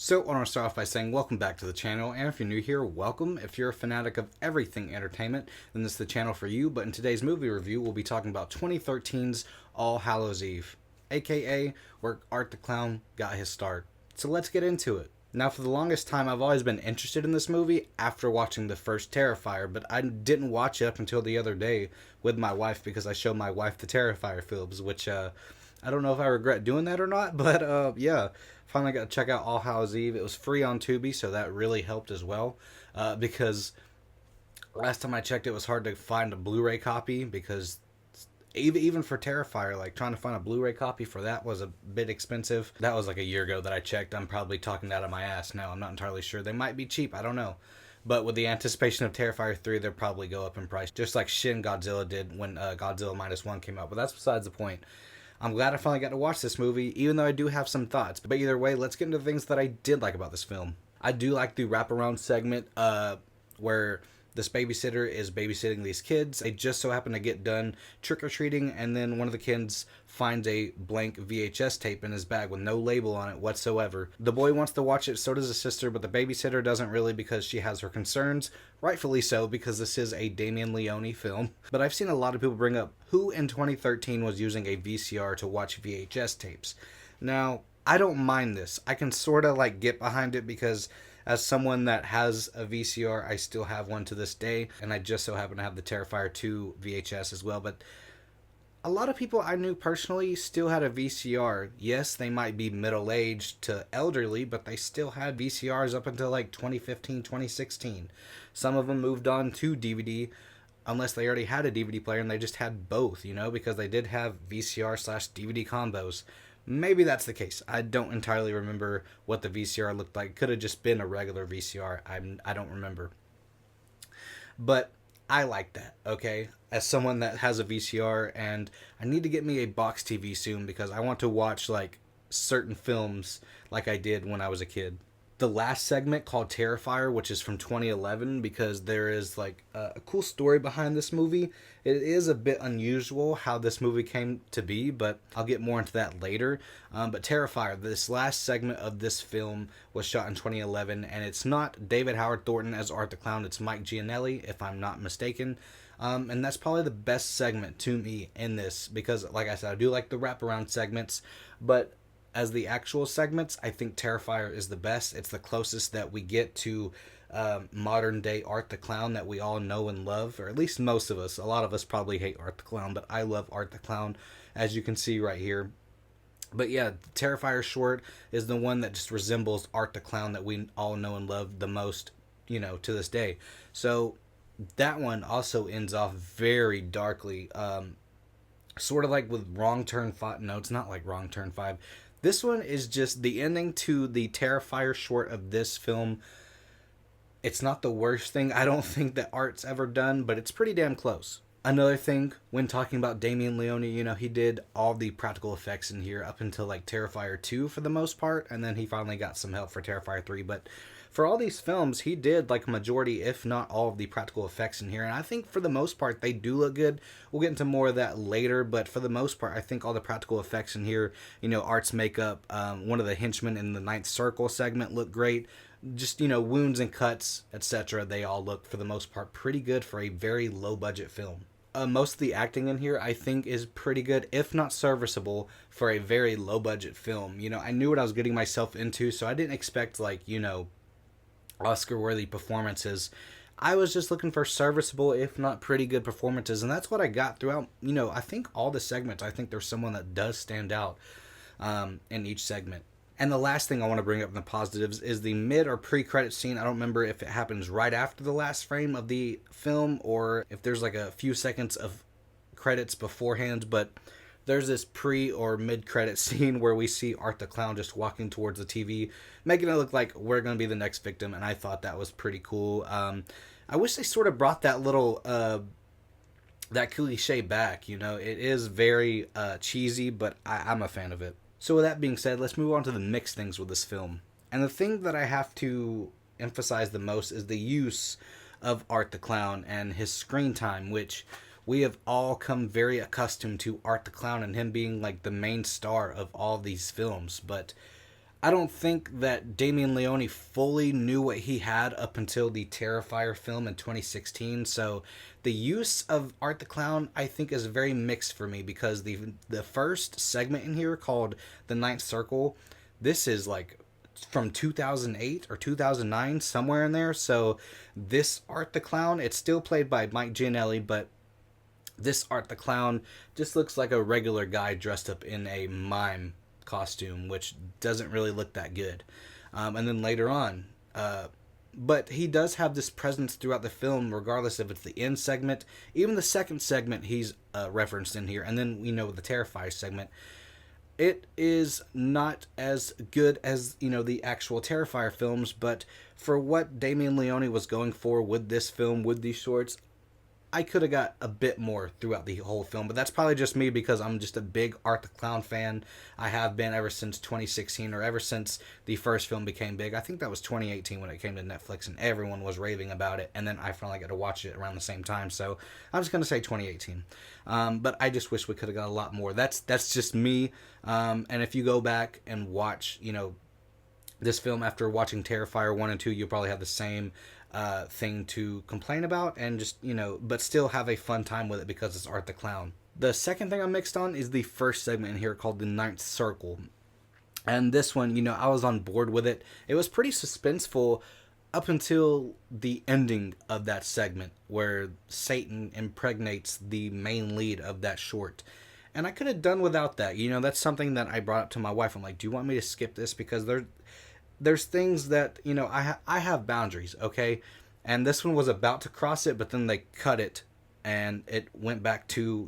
So I want to start off by saying welcome back to the channel, and if you're new here, welcome. If you're a fanatic of everything entertainment, then this is the channel for you. But in today's movie review, we'll be talking about 2013's All Hallows Eve, aka where Art the Clown got his start. So let's get into it. Now, for the longest time, I've always been interested in this movie after watching the first Terrifier, but I didn't watch it up until the other day with my wife because I showed my wife the Terrifier films, which I don't know if I regret doing that or not, but yeah, finally got to check out All Hallows Eve. It was free on Tubi, so that really helped as well. Because last time I checked, it was hard to find a Blu-ray copy because even for Terrifier, like trying to find a Blu-ray copy for that was a bit expensive. That was like a year ago that I checked. I'm probably talking out of my ass now. I'm not entirely sure. They might be cheap. I don't know. But with the anticipation of Terrifier 3, they'll probably go up in price, just like Shin Godzilla did when Godzilla Minus One came out. But that's besides the point. I'm glad I finally got to watch this movie, even though I do have some thoughts. But either way, let's get into the things that I did like about this film. I do like the wraparound segment where this babysitter is babysitting these kids. They just so happen to get done trick-or-treating, and then one of the kids finds a blank VHS tape in his bag with no label on it whatsoever. The boy wants to watch it, so does his sister, but the babysitter doesn't really because she has her concerns. Rightfully so, because this is a Damien Leone film. But I've seen a lot of people bring up who in 2013 was using a VCR to watch VHS tapes. Now, I don't mind this. I can sort of like get behind it because as someone that has a VCR, I still have one to this day, and I just so happen to have the Terrifier 2 VHS as well. But a lot of people I knew personally still had a VCR. Yes, they might be middle-aged to elderly, but they still had VCRs up until like 2015, 2016. Some of them moved on to DVD, unless they already had a DVD player and they just had both, because they did have VCR/DVD combos. Maybe that's the case. I don't entirely remember what the VCR looked like. Could have just been a regular VCR. I don't remember. But I like that, okay? As someone that has a VCR, and I need to get me a box TV soon because I want to watch like certain films like I did when I was a kid. The last segment called Terrifier, which is from 2011, because there is like a cool story behind this movie. It is a bit unusual how this movie came to be, but I'll get more into that later. But Terrifier, this last segment of this film was shot in 2011, and it's not David Howard Thornton as Art the Clown, it's Mike Gianelli, if I'm not mistaken. And that's probably the best segment to me in this, because like I said, I do like the wraparound segments, but as the actual segments, I think Terrifier is the best. It's the closest that we get to modern day Art the Clown that we all know and love, or at least most of us. A lot of us probably hate Art the Clown, but I love Art the Clown, as you can see right here. But yeah, Terrifier short is the one that just resembles Art the Clown that we all know and love the most, to this day. So that one also ends off very darkly. Sort of like with Wrong Turn 5. No, it's not like Wrong Turn 5. This one is just the ending to the Terrifier short of this film. It's not the worst thing I don't think that Art's ever done, but it's pretty damn close. Another thing, when talking about Damien Leone, he did all the practical effects in here up until like Terrifier 2 for the most part, and then he finally got some help for Terrifier 3, but for all these films, he did like a majority, if not all, of the practical effects in here, and I think for the most part, they do look good. We'll get into more of that later, but for the most part, I think all the practical effects in here, Art's makeup, one of the henchmen in the Ninth Circle segment look great. Just, wounds and cuts, etc., they all look, for the most part, pretty good for a very low-budget film. Most of the acting in here, I think, is pretty good, if not serviceable, for a very low-budget film. I knew what I was getting myself into, so I didn't expect, like, Oscar-worthy performances. I was just looking for serviceable, if not pretty good performances, and that's what I got throughout, I think all the segments. I think there's someone that does stand out in each segment. And the last thing I want to bring up in the positives is the mid or pre-credit scene. I don't remember if it happens right after the last frame of the film or if there's like a few seconds of credits beforehand, but there's this pre or mid-credit scene where we see Art the Clown just walking towards the TV, making it look like we're going to be the next victim, and I thought that was pretty cool. I wish they sort of brought that little that cliche back. It is very cheesy, but I'm a fan of it. So with that being said, let's move on to the mixed things with this film. And the thing that I have to emphasize the most is the use of Art the Clown and his screen time, which we have all come very accustomed to Art the Clown and him being like the main star of all these films. But I don't think that Damien Leone fully knew what he had up until the Terrifier film in 2016. So the use of Art the Clown, I think, is very mixed for me, because the first segment in here, called The Ninth Circle, this is like from 2008 or 2009, somewhere in there. So this Art the Clown, it's still played by Mike Gianelli, but this Art the Clown just looks like a regular guy dressed up in a mime costume, which doesn't really look that good. And then later on, but he does have this presence throughout the film, regardless if it's the end segment, even the second segment he's referenced in here, and then the Terrifier segment. It is not as good as the actual Terrifier films, but for what Damien Leone was going for with this film, with these shorts, I could have got a bit more throughout the whole film, but that's probably just me, because I'm just a big Art the Clown fan. I have been ever since 2016, or ever since the first film became big. I think that was 2018 when it came to Netflix, and everyone was raving about it, and then I finally got to watch it around the same time, so I'm just going to say 2018. But I just wish we could have got a lot more. That's just me, and if you go back and watch, this film after watching Terrifier 1 and 2, you'll probably have the same thing to complain about, and just, but still have a fun time with it because it's Art the Clown. The second thing I'm mixed on is the first segment in here, called The Ninth Circle. And this one, I was on board with it. It was pretty suspenseful up until the ending of that segment, where Satan impregnates the main lead of that short. And I could have done without that. That's something that I brought up to my wife. I'm like, do you want me to skip this? Because there's things that, I have boundaries, okay? And this one was about to cross it, but then they cut it, and it went back to,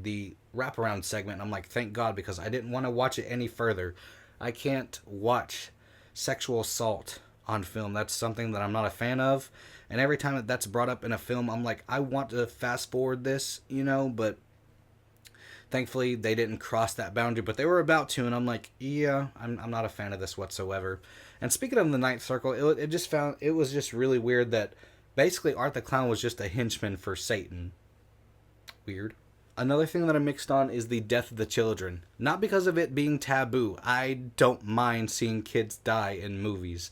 the wraparound segment. I'm like, thank God, because I didn't want to watch it any further. I can't watch sexual assault on film. That's something that I'm not a fan of. And every time that that's brought up in a film, I'm like, I want to fast forward this, but thankfully they didn't cross that boundary, but they were about to, and I'm like, yeah, I'm not a fan of this whatsoever. And speaking of The Ninth Circle, it was just really weird that basically Art the Clown was just a henchman for Satan. Weird. Another thing that I'm mixed on is the death of the children. Not because of it being taboo. I don't mind seeing kids die in movies.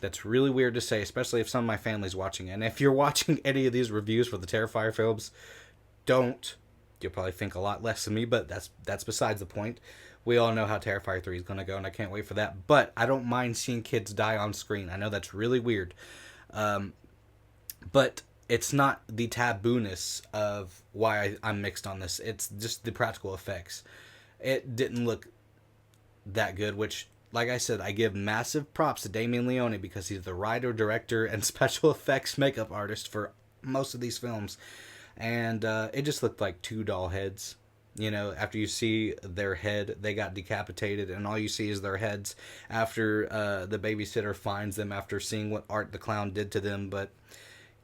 That's really weird to say, especially if some of my family's watching. And if you're watching any of these reviews for the Terrifier films, don't. You'll probably think a lot less of me, but that's besides the point. We all know how Terrifier 3 is going to go, and I can't wait for that. But I don't mind seeing kids die on screen. I know that's really weird. But it's not the tabooness of why I'm mixed on this. It's just the practical effects. It didn't look that good, which, like I said, I give massive props to Damien Leone, because he's the writer, director, and special effects makeup artist for most of these films. And it just looked like two doll heads. After you see their head, they got decapitated, and all you see is their heads after the babysitter finds them after seeing what Art the Clown did to them. But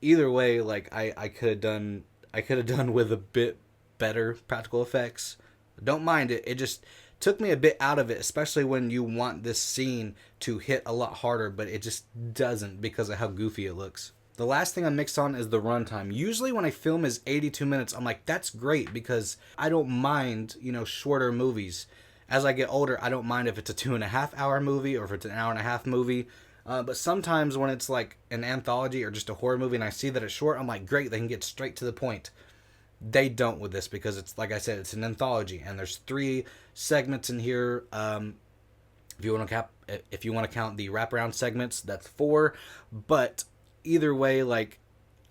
either way, like, I could have done with a bit better practical effects. Don't mind it. It just took me a bit out of it, especially when you want this scene to hit a lot harder, but it just doesn't because of how goofy it looks. The last thing I'm mixed on is the runtime. Usually when a film is 82 minutes, I'm like, that's great, because I don't mind, shorter movies. As I get older, I don't mind if it's a 2.5 hour movie or if it's an hour and a half movie. But sometimes when it's like an anthology or just a horror movie and I see that it's short, I'm like, great, they can get straight to the point. They don't with this, because it's, like I said, it's an anthology, and there's 3 segments in here. If you want to count the wraparound segments, that's 4. But either way, like,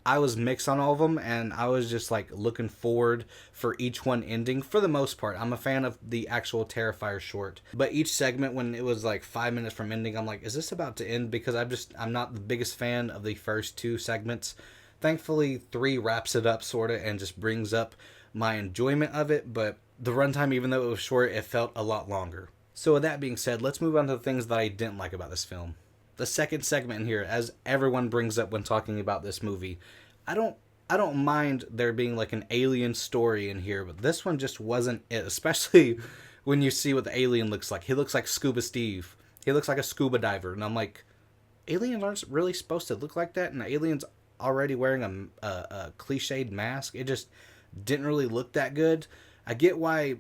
I was mixed on all of them, and I was just like looking forward for each one ending. For the most part, I'm a fan of the actual Terrifier short, but each segment, when it was like 5 minutes from ending, I'm like, is this about to end? Because I'm not the biggest fan of the first 2 segments. Thankfully 3 wraps it up sort of and just brings up my enjoyment of it, but the runtime, even though it was short, it felt a lot longer. So with that being said, let's move on to the things that I didn't like about this film. The second segment in here, as everyone brings up when talking about this movie, I don't mind there being like an alien story in here, but this one just wasn't it, especially when you see what the alien looks like. He looks like Scuba Steve. He looks like a scuba diver, and I'm like, aliens aren't really supposed to look like that, and the alien's already wearing a cliched mask. It just didn't really look that good. I get why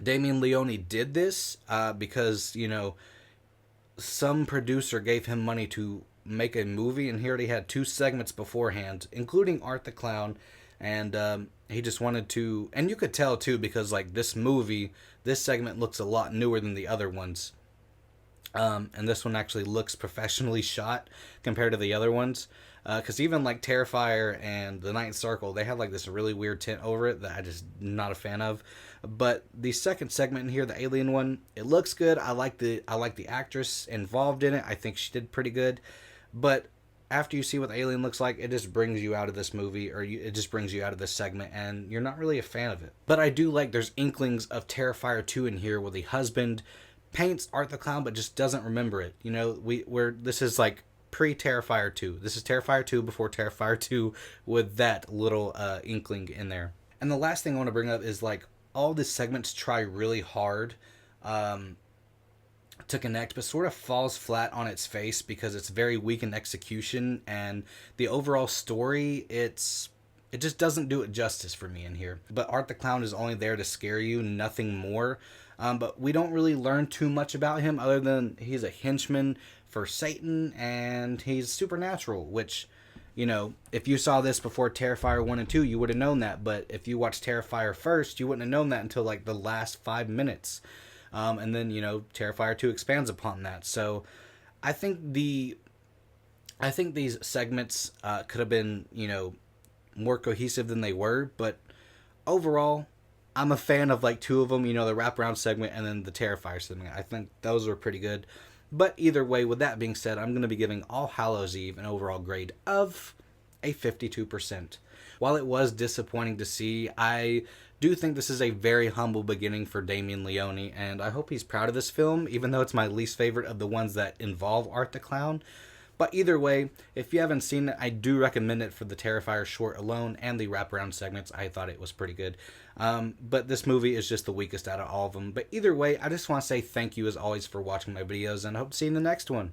Damien Leone did this, because, some producer gave him money to make a movie, and he already had two segments beforehand, including Art the Clown, and he just wanted to. And you could tell too, because like this movie, this segment looks a lot newer than the other ones. And this one actually looks professionally shot compared to the other ones. Because even like Terrifier and The Ninth Circle, they had like this really weird tint over it that I just not a fan of. But the second segment in here, the alien one, it looks good. I like the actress involved in it. I think she did pretty good. But after you see what the alien looks like, it just brings you out of this movie, or it just brings you out of this segment, and you're not really a fan of it. But I do like there's inklings of Terrifier 2 in here, where the husband paints Art the Clown but just doesn't remember it. You know, this is like pre-Terrifier 2. This is Terrifier 2 before Terrifier 2 with that little inkling in there. And the last thing I want to bring up is like all the segments try really hard to connect, but sort of falls flat on its face because it's very weak in execution, and the overall story, it just doesn't do it justice for me in here. But Art the Clown is only there to scare you, nothing more. But we don't really learn too much about him other than he's a henchman for Satan and he's supernatural, which, you know, if you saw this before Terrifier 1 and 2, you would have known that. But if you watched Terrifier first, you wouldn't have known that until like the last 5 minutes. And then, you know, Terrifier 2 expands upon that. So I think these segments could have been, you know, more cohesive than they were. But overall, I'm a fan of like two of them, you know, the wraparound segment and then the Terrifier segment. I think those were pretty good. But either way, with that being said, I'm going to be giving All Hallows Eve an overall grade of a 52%. While it was disappointing to see, I do think this is a very humble beginning for Damien Leone, and I hope he's proud of this film, even though it's my least favorite of the ones that involve Art the Clown. But either way, if you haven't seen it, I do recommend it for the Terrifier short alone and the wraparound segments. I thought it was pretty good. But this movie is just the weakest out of all of them. But either way, I just want to say thank you as always for watching my videos, and I hope to see you in the next one.